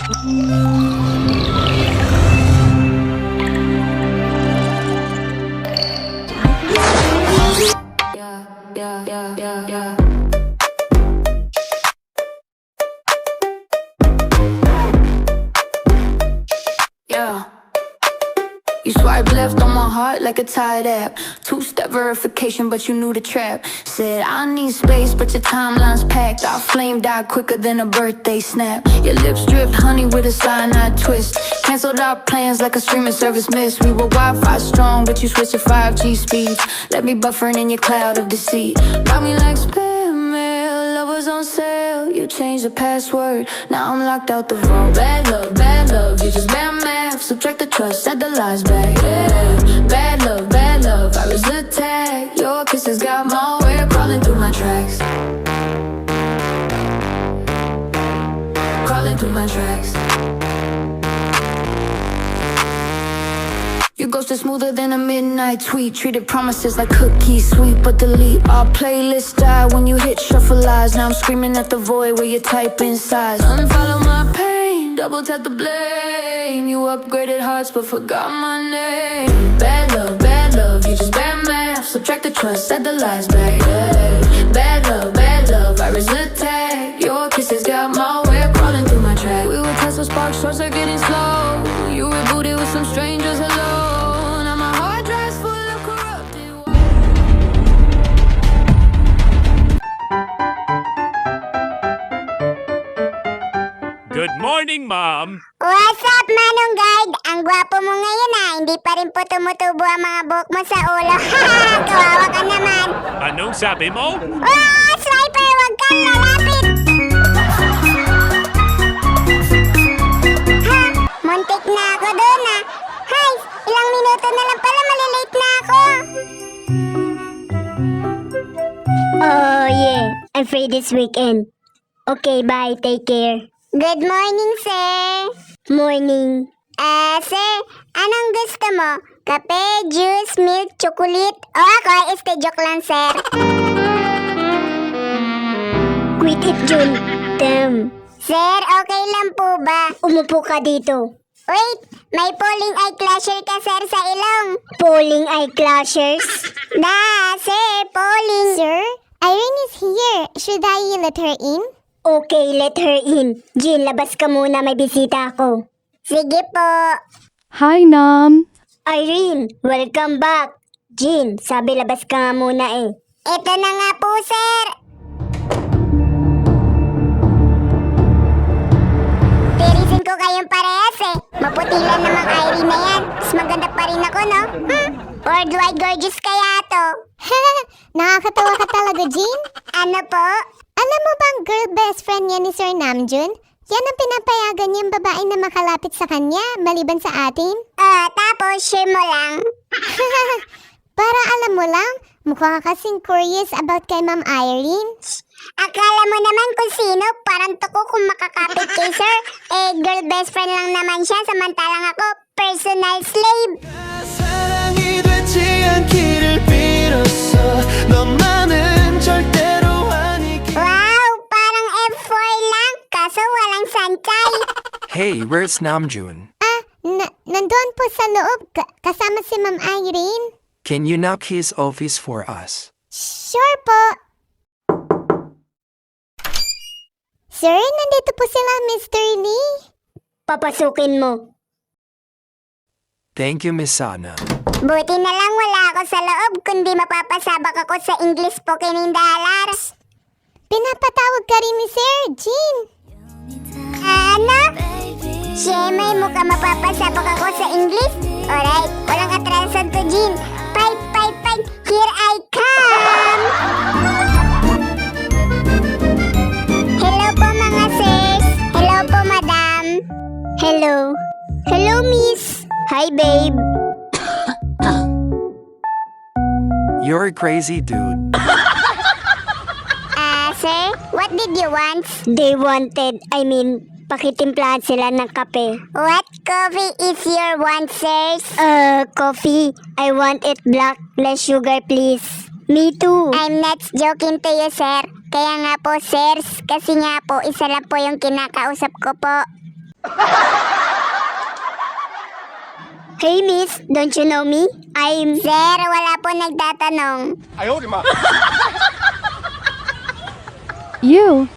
You swipe left on my heart like a Tide app. Two-step verification, but you knew the trap. Said I need space, but your timeline's packed. Our flame died quicker than a birthday snap. Your lips dripped honey with a cyanide twist. Canceled our plans like a streaming service missed. We were Wi-Fi strong, but you switched to 5G speeds. Let me buffering in your cloud of deceit. Got me like spam mail, love was on sale. You changed the password, now I'm locked out the vault. Bad love, you just bad math. Subtract the trust, add the lies back, yeah. Bad love, I was attacked. Your kisses got my way crawling through my tracks. Crawling through my tracks. Your ghost is smoother than a midnight tweet. Treated promises like cookies sweet, but delete. Our playlist died when you hit shuffle lies. Now I'm screaming at the void where you type in size. Unfollow my pain, double tap the blame. You upgraded hearts but forgot my name. Bad love, you just bad math. Subtract the trust, add the lies back, yeah. Bad love, I was attacked. Your kisses got my way crawling through my track. We were Tesla sparks, short circuiting slow. You rebooted with some strangers, hello. Now my hard drive's full of corrupted. Good morning, Mom! What's up, Manong Guard? Ang gwapo mo ngayon hindi pa rin po tumutubo ang mga buhok mo sa ulo. Haha, kawawa ka naman. Anong sabi mo? Sniper, wag kang lalapit! Ha? Muntik na ako doon Hay, ilang minuto na lang pala, malilate na ako. Oh yeah, I'm free this weekend. Okay, bye, take care. Good morning, sir. Morning. Sir, anong gusto mo? Kape, juice, milk, chocolate? O ako, joke lang, sir. Quit it, Jun. Damn. Sir, okay lang po ba? Umupo ka dito. Wait, may falling eye clasher ka, sir, sa ilong. Falling eye clashers. Sir, falling. Sir, Irene is here. Should I let her in? Okay, let her in. Jean, labas ka muna, may bisita ako. Sige po. Hi, Nam. Irene, welcome back. Jean, sabi labas ka nga muna eh. Ito na nga po, sir. Tirisin ko kayong parehas Maputi lang namang Irene na yan. Mas maganda pa rin ako, no? Worldwide gorgeous kaya to. Nakakatawa ka talaga, Jean. Ano po? Alam mo bang girl best friend niya ni Sir Namjoon? Yan ang pinapayagan niyang babae na makalapit sa kanya, maliban sa atin. Tapos share mo lang. Para alam mo lang, mukha ka kasing curious about kay Ma'am Irene. Akala mo naman kung sino, parang tuko kung makakapit kay Sir. Girl best friend lang naman siya, samantalang ako, personal slave. 사랑이 되지 않기를 빌었어 너만은 절대로 아니길 Wow, parang F4 lang, kaso walang sanchay. Hey, where's Namjoon? Nandun po sa loob, kasama si Ma'am Irene. Can you knock his office for us? Sure po. Sir, nandito po sila, Mr. Lee. Papasukin mo. Thank you, Miss Sana. Buti na lang wala ako sa loob, kundi mapapasabak ako sa English po $15. Pinapatawag ka rin ni Sir Jean. Ano? Siyempre, mukha mapapasabak ako sa English? Alright, walang atrasan to, Jean. Fight, here I come! Hello po mga sirs. Hello po madam. Hello. Hello miss. Hi, babe. You're a crazy dude. Sir, what did you want? They wanted, pakitimplahan sila ng kape. What coffee is your want, sirs? Coffee. I want it black, less sugar, please. Me too. I'm not joking to you, sir. Kaya nga po, sirs, kasi nga po, isa lang po yung kinakausap ko po. Hey miss, don't you know me? I'm... Sir, wala po nagtatanong. You.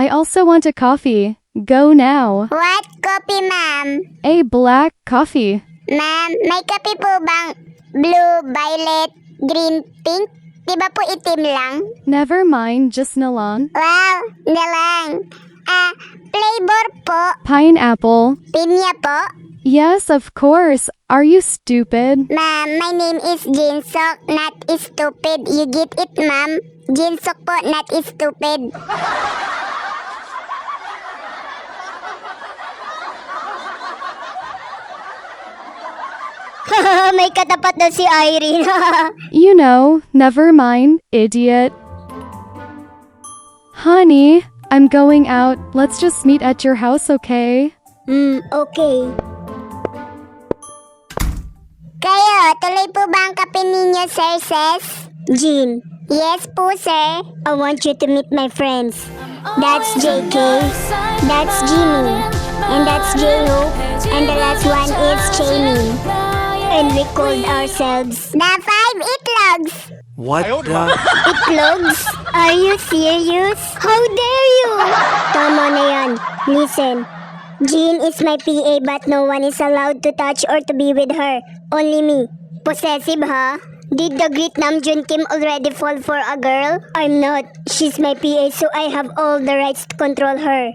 I also want a coffee. Go now. What coffee, ma'am? A black coffee. Ma'am, may kape po bang blue, violet, green, pink? Diba po itim lang? Never mind, just nalon. Wow, nalang. Flavor po, Pineapple. pinya po. Yes, of course. Are you stupid? Ma'am, my name is Jinsok, not stupid. You get it, ma'am? Jinsok po, not stupid. May katapat na si Irene. You know, never mind, idiot. Honey, I'm going out. Let's just meet at your house, okay? Okay. Kayo, tuloy po ba ang kape ninyo, Sir Ses? Jean, Yes po, sir. I want you to meet my friends. That's JK, that's Jimmy, and that's J-Hope, and the last one is Jamie. And we called ourselves The 5 Itlogs. What the? Itlogs. Are you serious? How dare you? Tama na yan. Listen. Jean is my PA but no one is allowed to touch or to be with her. Only me. Possessive, huh? Did the great Namjoon Kim already fall for a girl? I'm not. She's my PA so I have all the rights to control her.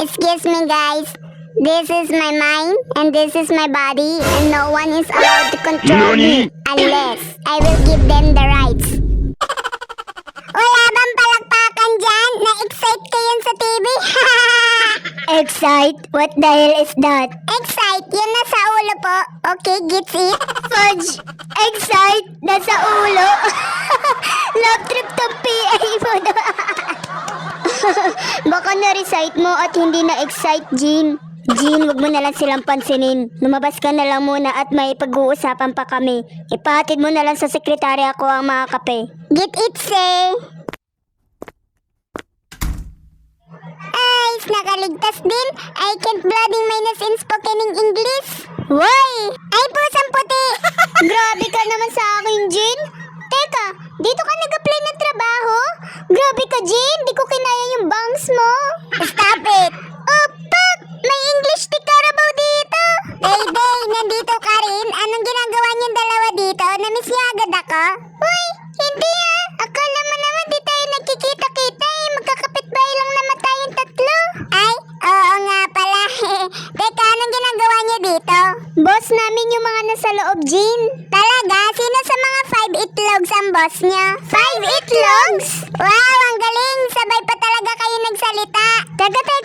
Excuse me, guys. This is my mind and this is my body and no one is allowed to control me unless I will give them the rights. Wala bang palakpakan dyan? Na-excite kayo sa TV? Excite? What the hell is that? Excite? Yun nasa ulo po. Okay, gets it? Fudge! Excite! Nasa ulo! Love trip tong PA mo na. Baka na-recite mo at hindi na-excite, Jean. Jean, wag mo na lang silang pansinin. Lumabas ka na lang muna at may pag-uusapan pa kami. Ipahatid mo na lang sa sekretarya ko ang mga kape. Get it, sir? Ay, nakaligtas din. I can't bloody minus in spoken in English. Why? Ay, pusang puti. Grabe ka naman sa akin, Jean. Teka, dito ka nag-apply ng trabaho? Grabe ka, Jean. Di ko kinaya yung bangs mo. Stop it. Oh, pak! May English tikarabaw dito. Day, nandito ka rin. Anong ginagawa niyong dalawa dito? Namiss niya agad ako? Uy, hindi ah. Akala mo naman di tayo nagkikita-kita eh. Magkakapitbahay lang naman tayong tatlo. Ay, oo nga pala. Teka, anong ginagawa niyo dito? Boss namin yung mga nasa loob, Jean. Talaga? Sino sa mga 5 Itlogs ang boss niyo? 5 Itlogs? Wow, ang galing. Sabay pa talaga kayo nagsalita. Teka.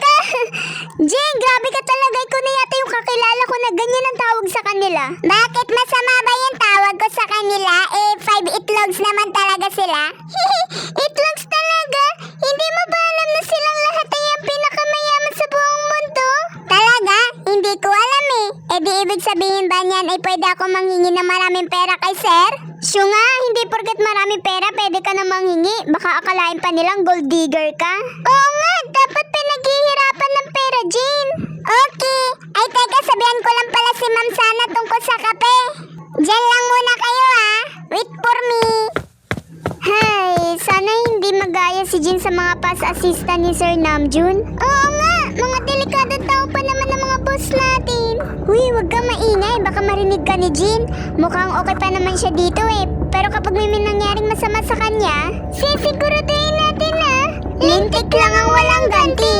Jean, grabe ka talaga. Ikaw na yata yung kakilala ko na ganyan ang tawag sa kanila. Bakit masama ba yung tawag ko sa kanila? 5 Itlogs naman talaga sila. Itlogs talaga? Hindi mo ba alam na silang lahat ay ang pinakamayaman sa buong mundo? Talaga? Hindi ko alam eh. Di ibig sabihin ba niyan ay pwede ako manghingi ng maraming pera kay sir? Siya nga, hindi porket maraming pera, pwede ka na manghingi. Baka akalain pa nilang gold digger ka. Oo nga, dapat pinaghihirapan ng pera, Jean. Okay. Ay teka, sabihan ko lang pala si Ma'am Sana tungkol sa kape. Diyan lang muna kayo ha. Wait for me. Hay, sana hindi magaya si Jean sa mga past assistant ni Sir Namjoon. Oo nga, mga delikadong tao pa naman ng mga boss natin. Uy, wag kang maingay, baka marinig ka ni Jean. Mukhang okay pa naman siya dito eh. Pero kapag may nangyaring masama sa kanya, Sisiguraduhin natin na lintik lang ang walang ganti.